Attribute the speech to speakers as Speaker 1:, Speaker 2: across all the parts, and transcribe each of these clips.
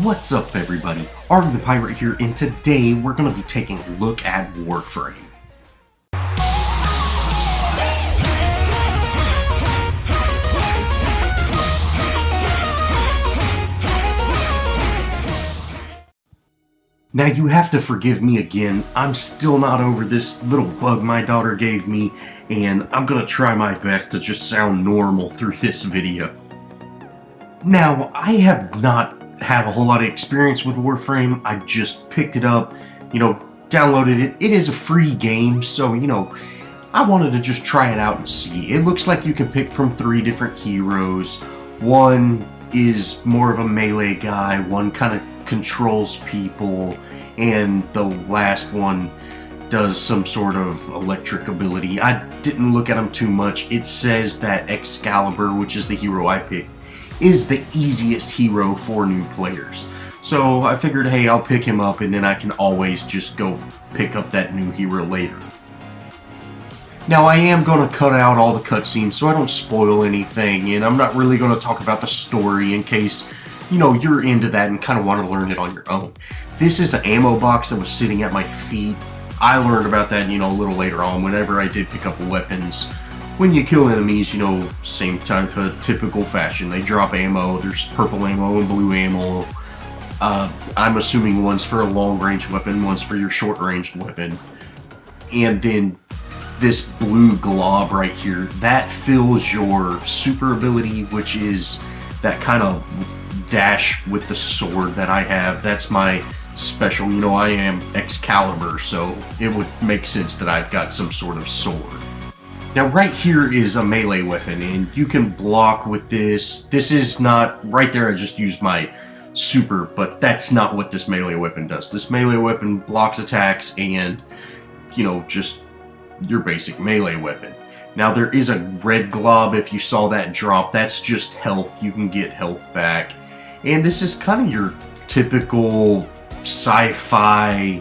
Speaker 1: What's up, everybody? Arrg the Pirate here, and today we're going to be taking a look at Warframe. Now, you have to forgive me again. I'm still not over this little bug my daughter gave me, and I'm going to try my best to just sound normal through this video. Now, I have not had a whole lot of experience with Warframe. I just picked it up, downloaded it. It is a free game, so, I wanted to just try it out and see. It looks like you can pick from 3 different heroes. One is more of a melee guy, one kind of controls people, and the last one does some sort of electric ability. I didn't look at them too much. It says that Excalibur, which is the hero I picked, is the easiest hero for new players. So I figured, hey, I'll pick him up and then I can always just go pick up that new hero later. Now, I am going to cut out all the cutscenes so I don't spoil anything, and I'm not really going to talk about the story in case, you're into that and kind of want to learn it on your own. This is an ammo box that was sitting at my feet. I learned about that, a little later on whenever I did pick up weapons. When you kill enemies, same type of typical fashion. They drop ammo. There's purple ammo and blue ammo. I'm assuming one's for a long-range weapon, one's for your short-range weapon. And then this blue glob right here, that fills your super ability, which is that kind of dash with the sword that I have. That's my special. I am Excalibur, so it would make sense that I've got some sort of sword. Now, right here is a melee weapon, and you can block with this. This is not, right there I just used my super, but that's not what this melee weapon does. This melee weapon blocks attacks and, just your basic melee weapon. Now, there is a red glob, if you saw that drop. That's just health. You can get health back. And this is kind of your typical sci-fi,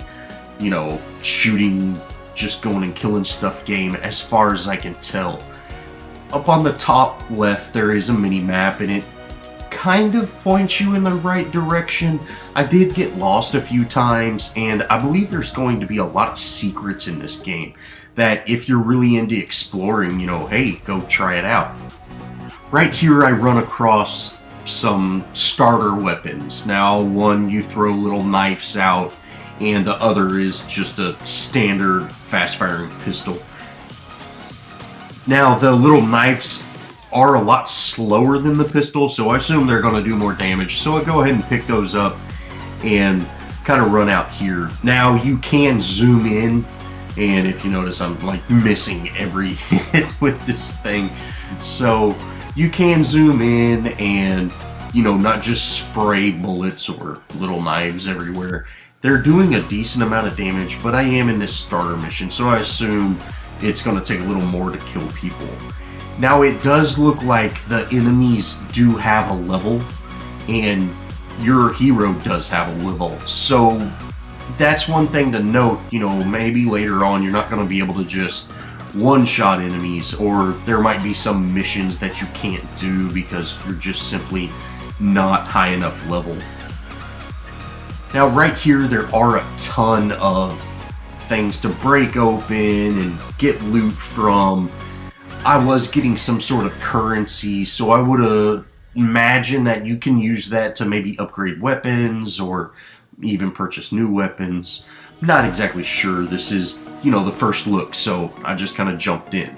Speaker 1: shooting, just going and killing stuff game as far as I can tell. Up on the top left there is a mini map, and it kind of points you in the right direction. I did get lost a few times, and I believe there's going to be a lot of secrets in this game that if you're really into exploring, hey, go try it out. Right here I run across some starter weapons. Now, one, you throw little knives out, and the other is just a standard fast-firing pistol. Now, the little knives are a lot slower than the pistol, so I assume they're going to do more damage. So I go ahead and pick those up and kind of run out here. Now, you can zoom in, and if you notice, I'm like missing every hit with this thing. So you can zoom in and, not just spray bullets or little knives everywhere. They're doing a decent amount of damage, but I am in this starter mission, so I assume it's going to take a little more to kill people. Now, it does look like the enemies do have a level, and your hero does have a level. So that's one thing to note. Maybe later on you're not going to be able to just one-shot enemies, or there might be some missions that you can't do because you're just simply not high enough level. Now, right here, there are a ton of things to break open and get loot from. I was getting some sort of currency, so I would imagine that you can use that to maybe upgrade weapons or even purchase new weapons. Not exactly sure. This is, the first look, so I just kind of jumped in.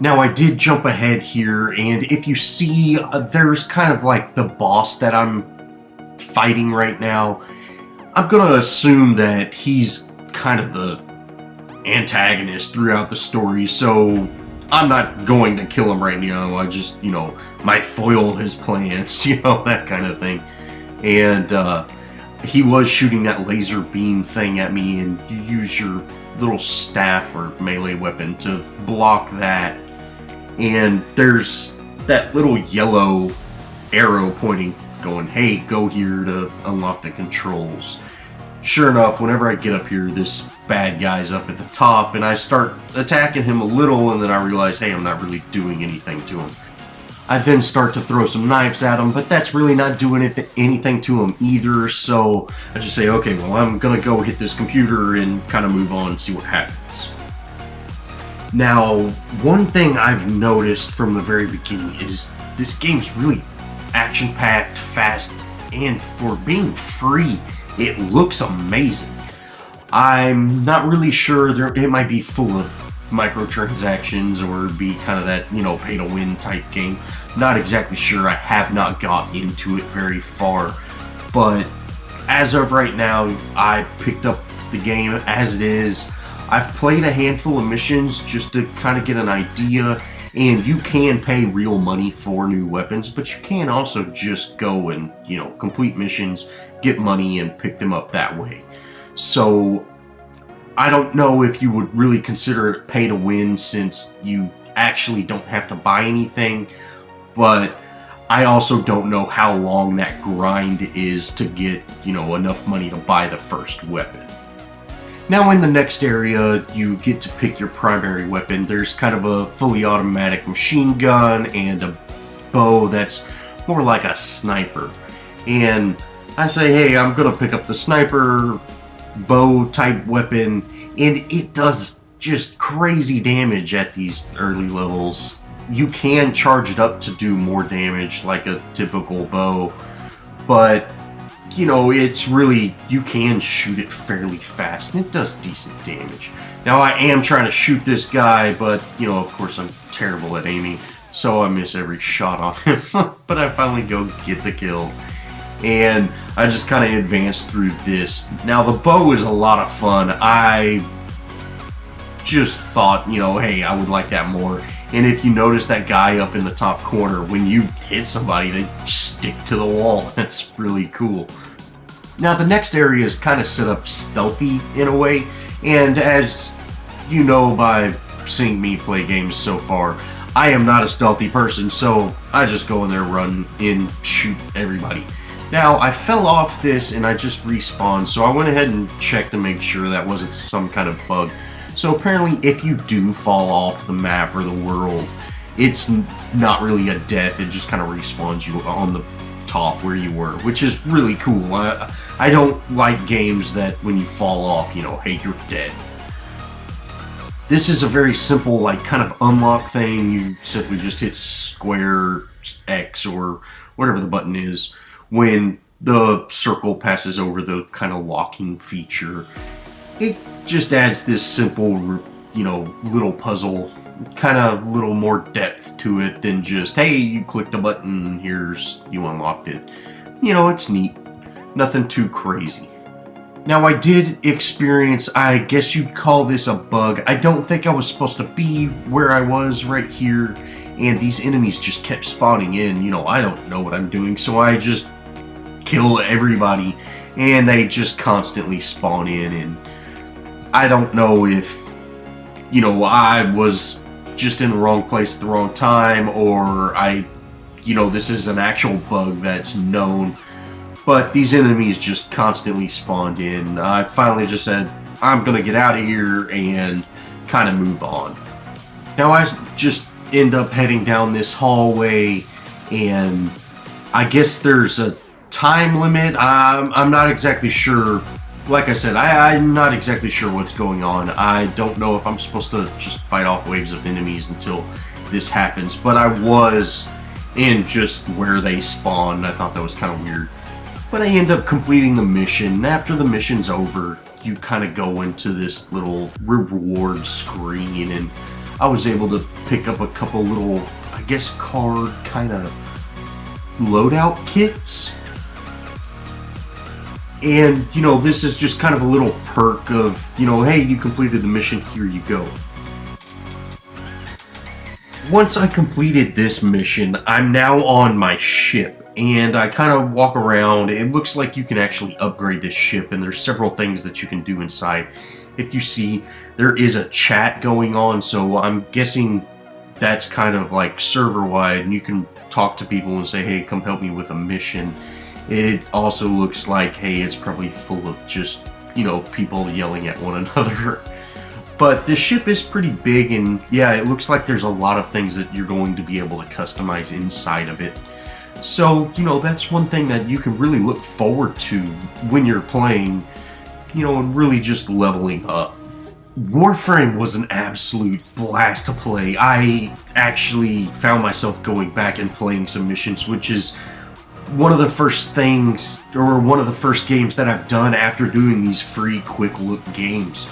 Speaker 1: Now, I did jump ahead here, and if you see, there's kind of like the boss that I'm fighting right now. I'm gonna assume that he's kind of the antagonist throughout the story, so I'm not going to kill him right now. I just, might foil his plans, that kind of thing. And he was shooting that laser beam thing at me, and you use your little staff or melee weapon to block that. And there's that little yellow arrow pointing, going, hey, go here to unlock the controls. Sure enough, whenever I get up here, this bad guy's up at the top, and I start attacking him a little, and then I realize, hey, I'm not really doing anything to him. I then start to throw some knives at him, but that's really not doing anything to him either, so I just say, okay, well, I'm gonna go hit this computer and kind of move on and see what happens. Now, one thing I've noticed from the very beginning is this game's really action-packed, fast, and for being free, it looks amazing. I'm not really sure, it might be full of microtransactions or be kind of that, pay to win type game. Not exactly sure. I have not got into it very far, but as of right now, I picked up the game as it is. I've played a handful of missions just to kind of get an idea, and you can pay real money for new weapons, but you can also just go and, complete missions, get money, and pick them up that way. So I don't know if you would really consider it pay to win since you actually don't have to buy anything, but I also don't know how long that grind is to get, enough money to buy the first weapon. Now in the next area, you get to pick your primary weapon. There's kind of a fully automatic machine gun and a bow that's more like a sniper. And I say, hey, I'm gonna pick up the sniper bow type weapon, and it does just crazy damage at these early levels. You can charge it up to do more damage like a typical bow, but it's really, you can shoot it fairly fast and it does decent damage. Now I am trying to shoot this guy, but of course I'm terrible at aiming, so I miss every shot on him. But I finally go get the kill, and I just kind of advanced through this. Now the bow is a lot of fun. I just thought, hey, I would like that more. And if you notice that guy up in the top corner, when you hit somebody, they stick to the wall. That's really cool. Now the next area is kind of set up stealthy in a way, and as you know by seeing me play games so far, I am not a stealthy person, so I just go in there, run in, shoot everybody. Now, I fell off this and I just respawned, so I went ahead and checked to make sure that wasn't some kind of bug. So apparently, if you do fall off the map or the world, it's not really a death, it just kind of respawns you on the top where you were, which is really cool. I don't like games that when you fall off, hey, you're dead. This is a very simple, kind of unlock thing. You simply just hit square, X, or whatever the button is when the circle passes over the kind of locking feature. It just adds this simple, little puzzle, kind of little more depth to it than just, hey, you clicked a button, you unlocked it. It's neat. Nothing too crazy. Now I did experience, I guess you'd call this a bug. I don't think I was supposed to be where I was right here, and these enemies just kept spawning in. I don't know what I'm doing, so I just kill everybody, and they just constantly spawn in, and I don't know if, I was just in the wrong place at the wrong time, or this is an actual bug that's known, but these enemies just constantly spawned in. I finally just said, I'm gonna get out of here and kind of move on. Now I just end up heading down this hallway, and I guess there's a time limit. I'm not exactly sure. Like I said, I'm not exactly sure what's going on. I don't know if I'm supposed to just fight off waves of enemies until this happens, but I was in just where they spawned. I thought that was kind of weird. But I end up completing the mission. After the mission's over, you kind of go into this little reward screen, and I was able to pick up a couple little, I guess, card kind of loadout kits. And, this is just kind of a little perk of, hey, you completed the mission, here you go. Once I completed this mission, I'm now on my ship, and I kind of walk around. It looks like you can actually upgrade this ship, and there's several things that you can do inside. If you see, there is a chat going on, so I'm guessing that's kind of like server-wide, and you can talk to people and say, hey, come help me with a mission. It also looks like, hey, it's probably full of just, people yelling at one another. But the ship is pretty big, and yeah, it looks like there's a lot of things that you're going to be able to customize inside of it. So, you know, that's one thing that you can really look forward to when you're playing, you know, and really just leveling up. Warframe was an absolute blast to play. I actually found myself going back and playing some missions, which is one of the first things, or one of the first games that I've done after doing these free quick look games.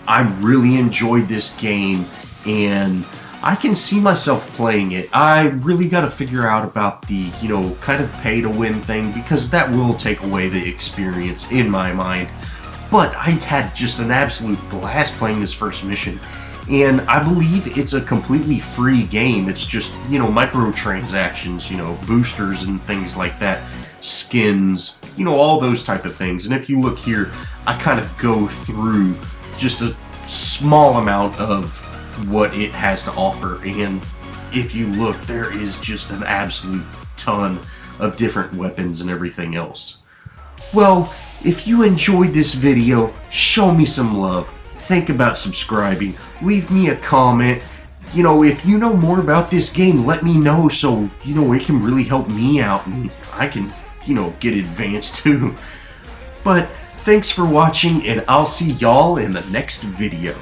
Speaker 1: I really enjoyed this game, and I can see myself playing it. I really got to figure out about the, you know, kind of pay to win thing, because that will take away the experience in my mind. But I had just an absolute blast playing this first mission, and I believe it's a completely free game. It's just, you know, microtransactions, you know, boosters and things like that, skins, you know, all those type of things. And if you look here, I kind of go through just a small amount of what it has to offer, and if you look, there is just an absolute ton of different weapons and everything else. Well, if you enjoyed this video, show me some love. Think about subscribing. Leave me a comment. You know, if you know more about this game, let me know, so, you know, it can really help me out and I can, you know, get advanced too. But thanks for watching, and I'll see y'all in the next video.